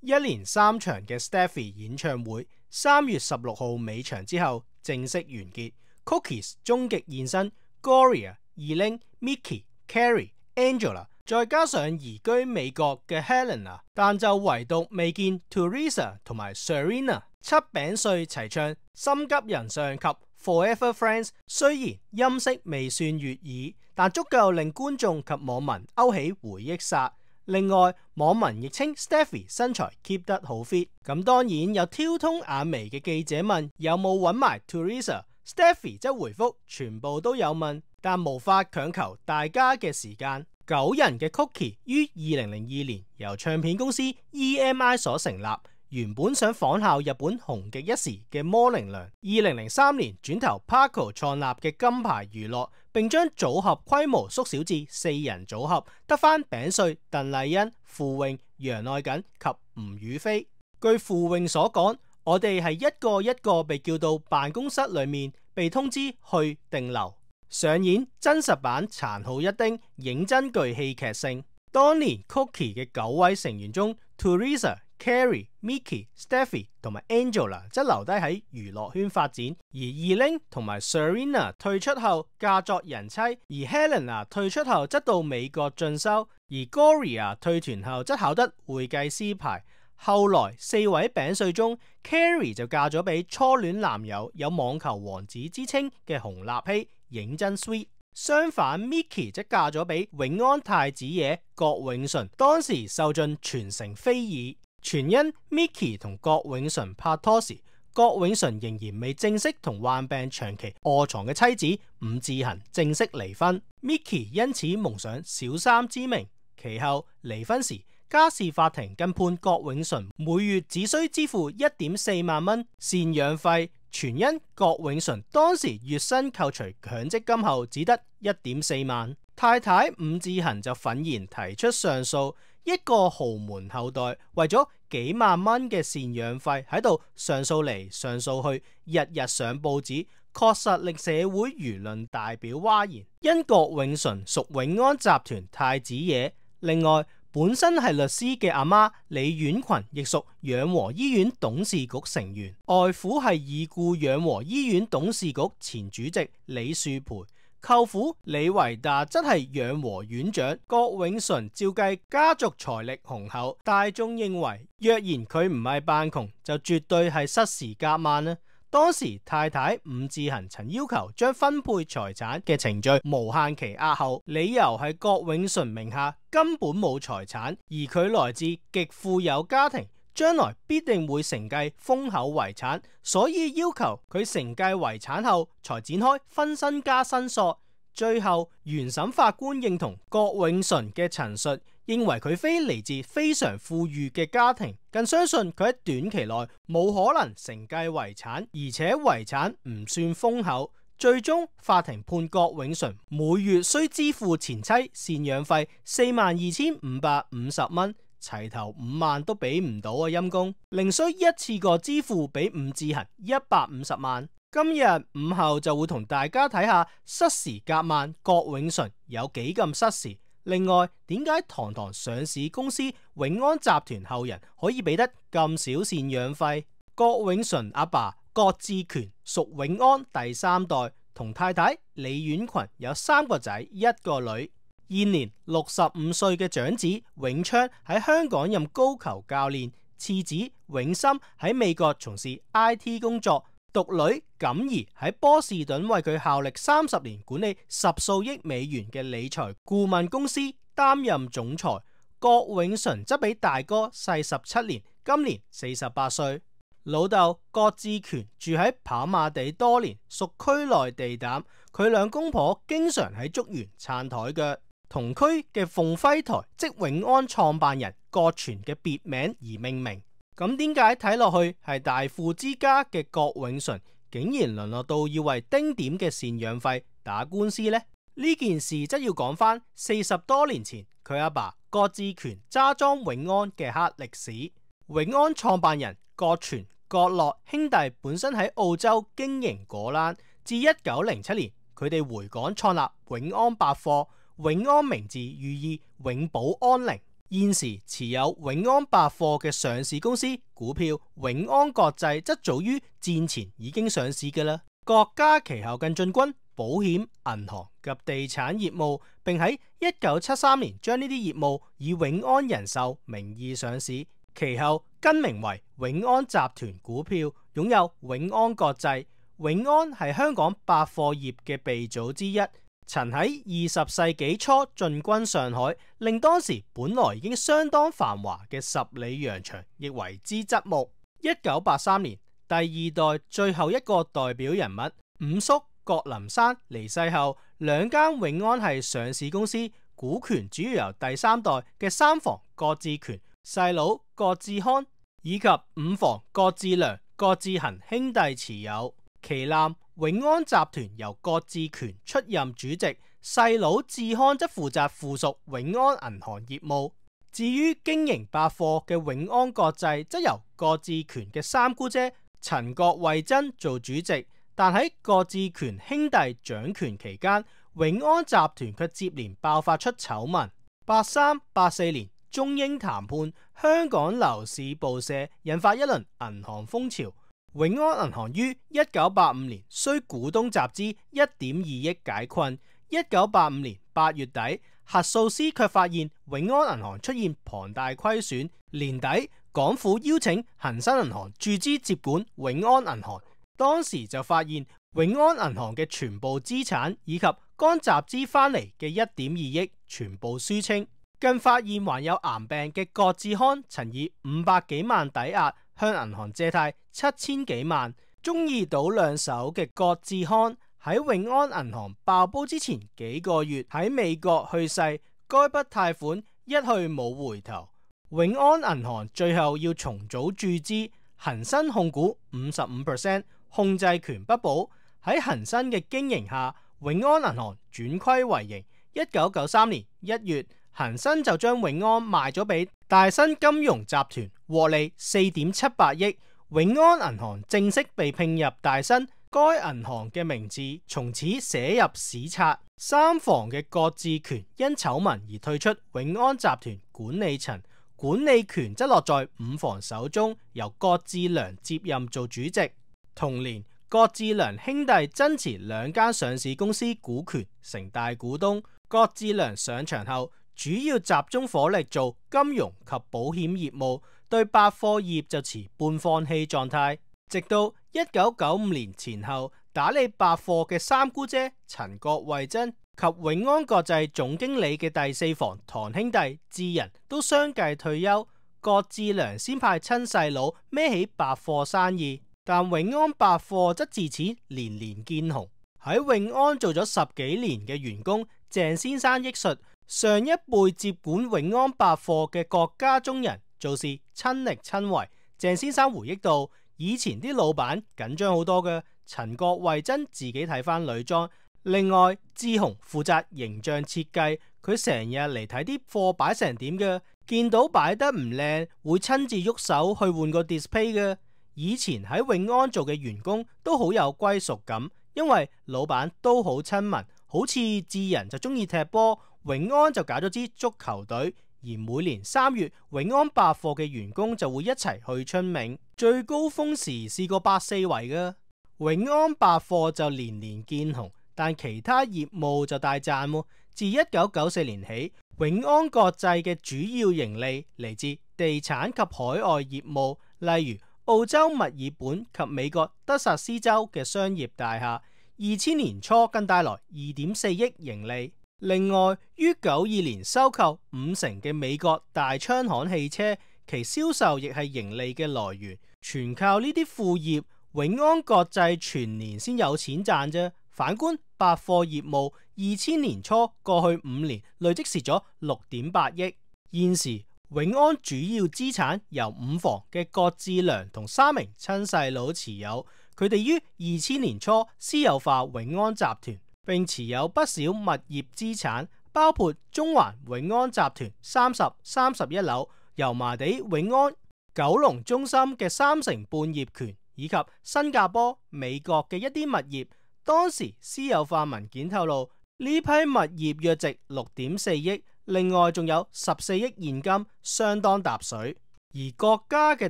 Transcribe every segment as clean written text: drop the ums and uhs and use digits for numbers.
一連3場嘅 Steffi 演唱會3月16號尾場之後正式完結。Cookies 終極現身 Gloria、Eileen、Mickey、Carrie、Angela， 再加上移居美國嘅 Helena， 但就唯獨未見 Teresa 同埋 Serena 七餅碎齊唱心急人上及 Forever Friends。 雖然音色未算悅耳，但足夠令觀眾及網民勾起回憶殺。另外，網民亦稱 Steffi 身材 keep 得好 fit。 咁當然有挑通眼眉嘅記者問有冇揾埋 Teresa，Steffi 則回覆全部都有問，但無法強求大家嘅時間。9人嘅 Cookie 於2002年由唱片公司 EMI 所成立，原本想仿效日本紅極一時嘅摩鈴娘。2003年轉投 Paco 創立嘅金牌娛樂，並將組合規模縮小至4人組合，得返餅碎、鄧麗欣、傅穎、楊愛瑾及吳雨霏。據傅穎所講，我哋係一個一個被叫到辦公室裏面，被通知去定留。上演真實版殘酷一丁，認真具戲劇性。當年 Cookie 嘅9位成員中 ，Teresa、Carrie、Mickey、Steffi 同埋 Angela 則留低喺娛樂圈發展，而 Eileen 同埋 Serena 退出後嫁作人妻，而 Helena 退出後則到美國進修，而 Gloria 退團後則考得會計師牌。後來4位餅碎中 ，Carrie 就嫁咗俾初戀男友有網球王子之稱嘅洪立希，認真 sweet。相反 ，Mickey 則嫁咗俾永安太子爺郭永淳，當時受盡全城非議。全因 Mickey 同郭永淳拍拖時，郭永淳仍然未正式同患病長期臥床嘅妻子伍志恒正式離婚 ，Mickey 因此蒙上小三之名。其後離婚時，家事法庭更判郭永淳每月只需支付1.4萬蚊贍養費，全因郭永淳當時月薪扣除強積金後只得1.4萬。太太伍志恒就憤然提出上訴，一個豪門後代為咗幾萬蚊嘅贍養費喺度上訴嚟上訴去，日日上報紙，確實令社會輿論大表譁然。因郭永淳屬永安集團太子爺，另外本身係律師嘅阿媽李婉群亦屬養和醫院董事局成員，外父係已故養和醫院董事局前主席李樹培，舅父李維達則係養和院長。郭永淳照計家族財力雄厚，大眾認為若然佢唔係扮窮，就絕對係失時夾萬啦。當時太太伍志恒曾要求將分配財產嘅程序無限期押後，理由係郭永淳名下根本冇財產，而佢來自極富有家庭，將來必定會承繼豐厚遺產，所以要求佢承繼遺產後才展開分身家申索。最後原審法官認同郭永淳嘅陳述，認為佢非嚟自非常富裕嘅家庭，更相信佢喺短期內冇可能承繼遺產，而且遺產唔算豐厚。最終法庭判郭永淳每月需支付前妻贍養費42,550蚊，齊頭5萬都俾唔到啊，陰公，另需一次過支付俾伍志恒150萬。今日午後就會同大家睇下失時夾萬郭永淳有幾咁失時。另外，點解堂堂上市公司永安集團後人可以俾得咁少贍養費？郭永淳阿爸郭志權屬永安第3代，同太太李婉群有3個仔1個女。現年65歲嘅長子永昌喺香港任高球教練，次子永森喺美國從事 IT 工作。獨女錦兒喺波士頓為佢效力30年，管理10數億美元嘅理財顧問公司擔任總裁。郭永淳則比大哥細17年，今年48歲。老豆郭志權住喺跑馬地多年，屬區內地膽。佢兩公婆經常喺竹園撐台腳。同區嘅鳳輝台即永安創辦人郭全嘅別名而命名。咁點解睇落去係大富之家嘅郭永淳，竟然淪落到要為丁點嘅贍養費打官司呢？呢件事則要講返40多年前，佢阿爸郭志權揸莊永安嘅黑歷史。永安創辦人郭全、郭樂兄弟本身喺澳洲經營果欄，至1907年佢哋回港創立永安百貨。永安名字寓意永保安寧。現時持有永安百貨嘅上市公司股票永安國際則早於戰前已經上市嘅啦。國家其後更進軍保險、銀行及地產業務，並喺1973年將呢啲業務以永安人壽名義上市，其後更名為永安集團股票，擁有永安國際。永安係香港百貨業嘅鼻祖之一，曾喺20世紀初進軍上海，令當時本來已經相當繁華嘅十里洋場亦為之側目。1983年，第二代最後一個代表人物五叔郭林山離世後，兩間永安系上市公司股權主要由第三代嘅三房郭志權、細佬郭志康以及五房郭志良、郭志恒兄弟持有。旗艦永安集團由郭志權出任主席，細佬志康則負責附屬永安銀行業務。至於經營百貨嘅永安國際，則由郭志權嘅三姑姐陳郭慧珍做主席。但喺郭志權兄弟掌權期間，永安集團卻接連爆發出醜聞。83、84年中英談判，香港樓市暴瀉，引發一輪銀行風潮。永安銀行於1985年需股東集資1.2億解困。1985年8月底，核數師卻發現永安銀行出現龐大虧損。年底，港府邀請恒生銀行注資接管永安銀行，當時就發現永安銀行嘅全部資產以及剛集資翻嚟嘅1.2億全部輸清，更發現患有癌病嘅郭志康曾以500幾萬抵押向銀行借貸7000幾萬。中意賭兩手嘅郭志康喺永安銀行爆煲之前幾個月喺美國去世，該筆貸款一去冇回頭。永安銀行最後要重組注資，恒生控股55%，控制權不保。喺恒生嘅經營下，永安銀行轉虧為盈。1993年1月，恒生就將永安賣咗俾大新金融集團，獲利4.78億。永安銀行正式被併入大新，該銀行嘅名字從此寫入史冊。三房嘅郭志權因醜聞而退出永安集團管理層，管理權則落在五房手中，由郭志良接任做主席。同年，郭志良兄弟增持兩間上市公司股權，成大股東。郭志良上場後，主要集中火力做金融及保險業務，對百貨業就持半放棄狀態。直到1995年前後，打理百貨嘅三姑姐陳郭慧珍及永安國際總經理嘅第四房堂兄弟智仁都相繼退休，郭志良先派親細佬孭起百貨生意，但永安百貨則自此連連見紅。喺永安做咗10幾年嘅員工鄭先生憶述，上一輩接管永安百貨嘅郭家中人做事親力親為。鄭先生回憶到，以前啲老闆緊張好多嘅，陳郭慧珍自己睇返女裝。另外，志雄負責形象設計，佢成日嚟睇啲貨擺成點嘅，見到擺得唔靚，會親自喐手去換個 display 嘅。以前喺永安做嘅員工都好有歸屬感，因為老闆都好親民。好似智仁就中意踢波，永安就搞咗支足球隊，而每年3月，永安百貨嘅員工就會一齊去春茗，最高峰時試過140圍嘅。永安百貨就年年見紅，但其他業務就大賺。自1994年起，永安國際嘅主要盈利嚟自地產及海外業務，例如澳洲墨爾本及美國德薩斯州嘅商業大廈。2000年初更帶來2.4億盈利。另外，於92年收購50%嘅美國大昌行汽車，其銷售亦係盈利嘅來源。全靠呢啲副業，永安國際全年先有錢賺啫。反觀百貨業務，2000年初過去5年累積蝕咗6.8億。現時永安主要資產由五房嘅郭志良同3名親細佬持有，佢哋於2000年初私有化永安集團，並持有不少物業資產，包括中環永安集團30、31樓、油麻地永安九龍中心嘅3成半業權，以及新加坡、美國嘅一啲物業。當時私有化文件透露，呢批物業約值6.4億，另外仲有14億現金，相當搭水。而郭家嘅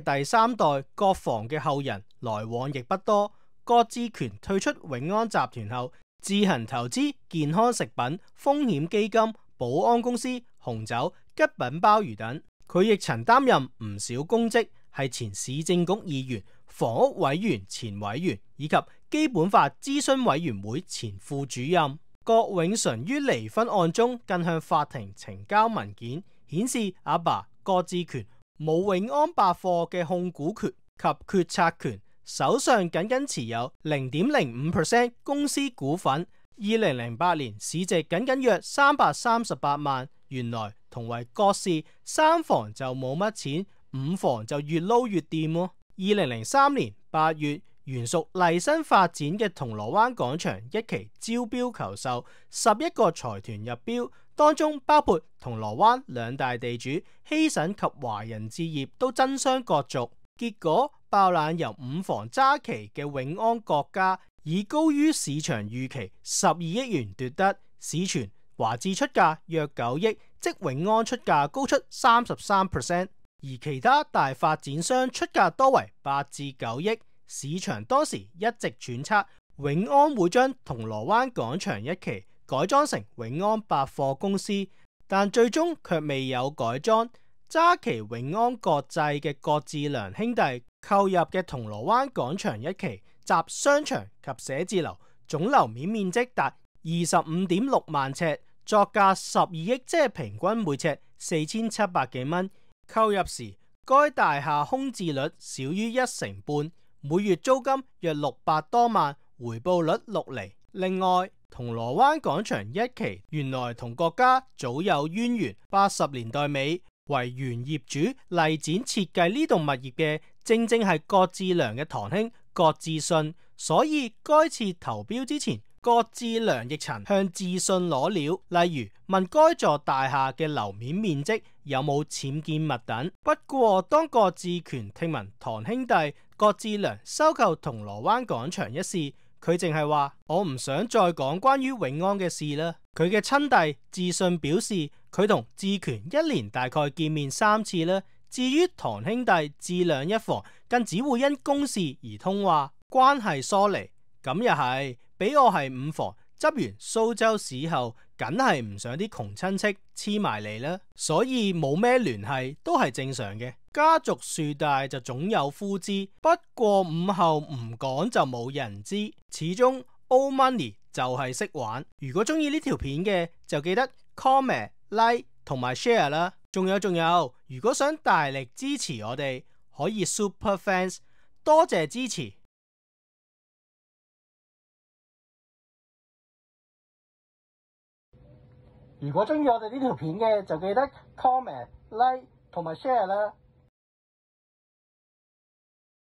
第三代郭房嘅後人來往亦不多。郭志權退出永安集團後，自行投資健康食品、風險基金、保安公司、紅酒、吉品鮑魚等。佢亦曾擔任唔少公職，係前市政局議員、房屋委員前委員以及基本法諮詢委員會前副主任。郭永淳於離婚案中更向法庭呈交文件，顯示阿爸郭志權冇永安百貨嘅控股權及決策權，手上僅僅持有 0.05% 公司股份。2008年市值僅僅約338萬，原來同為郭氏三房就冇乜錢，五房就越撈越掂喎。2003年8月，原屬麗新發展嘅銅鑼灣廣場一期招標求售，11個財團入標，當中包括銅鑼灣兩大地主希慎及華人置業都爭相角逐，結果爆冷由五房揸旗嘅永安郭家以高於市場預期12億元奪得，市傳華置出價約9億，即永安出價高出33%，而其他大發展商出價多為8至9億。市場當時一直揣測永安會將銅鑼灣廣場一期改裝成永安百貨公司，但最終卻未有改裝。揸旗永安國際嘅郭志良兄弟購入嘅銅鑼灣廣場一期集商場及寫字樓，總樓面面積達25.6萬尺，作價12億，即係平均每尺4700幾蚊。購入時該大廈空置率少於1成半，每月租金約600多萬，回報率6厘。另外，銅鑼灣廣場一期原來同郭家早有淵源，80年代尾為原業主麗展設計呢棟物業嘅，正正係郭志良嘅堂兄郭志信，所以該次投標之前，郭志良亦曾向志信攞料，例如問該座大廈嘅樓面面積有冇僭建物等。不過當郭志權聽聞堂兄弟郭志良收購銅鑼灣廣場一事，佢淨係話我唔想再講關於永安嘅事啦。佢嘅親弟志信表示，佢同志權一年大概見面3次啦。至於堂兄弟志良一房，更只會因公事而通話，關係疏離。咁又係，俾我係五房，執完蘇州市後，梗係唔想啲窮親戚黐埋嚟啦。所以冇咩聯繫都係正常嘅。家族樹大就總有枯枝，不過午後唔講就冇人知。始終 old money 就係識玩。如果中意呢條片嘅，就記得 comment、like 同埋 share 啦。仲有，如果想大力支持我哋，可以 super fans， 多謝支持。如果中意我哋呢條片嘅，就記得 comment、like 同埋 share 啦。